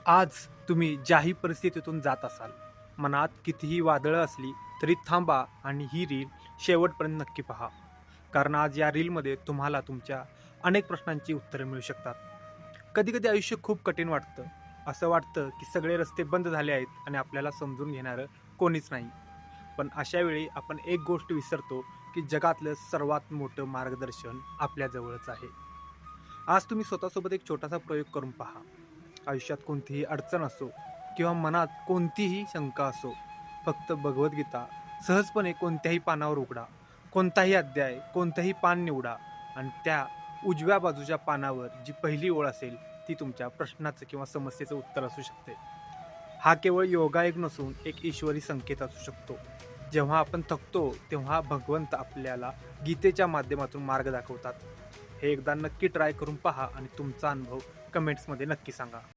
आज तुम्ही ज्याही परिस्थितीतून जात असाल, मनात कितीही वादळं असली तरी थांबा आणि ही रील शेवटपर्यंत नक्की पहा. कारण आज या रीलमध्ये तुम्हाला तुमच्या अनेक प्रश्नांची उत्तरे मिळू शकतात. कधी-कधी आयुष्य खूप कठीण वाटतं. असं वाटतं की सगळे रस्ते बंद झाले आहेत आणि आपल्याला समजून घेणारं कोणीच नाही. पण अशा वेळी आपण एक गोष्ट विसरतो की जगातलं सर्वात मोठं मार्गदर्शन आपल्या जवळच आहे. आज तुम्ही स्वतःसोबत एक छोटासा प्रयोग करून पहा. आयुष्यात कोणतीही अडचण असो किंवा मनात कोणतीही शंका असो, फक्त भगवद्गीता सहजपणे कोणत्याही पानावर उघडा, कोणताही अध्याय, कोणतंही पान निवडा आणि त्या उजव्या बाजूच्या पानावर जी पहिली ओळ असेल ती तुमच्या प्रश्नाचं किंवा समस्येचं उत्तर असू शकते. हा केवळ योगायोग नसून एक ईश्वरी संकेत असू शकतो. जेव्हा आपण थकतो तेव्हा भगवंत आपल्याला गीतेच्या माध्यमातून मार्ग दाखवतात. हे एकदा नक्की ट्राय करून पहा आणि तुमचा अनुभव कमेंट्समध्ये नक्की सांगा.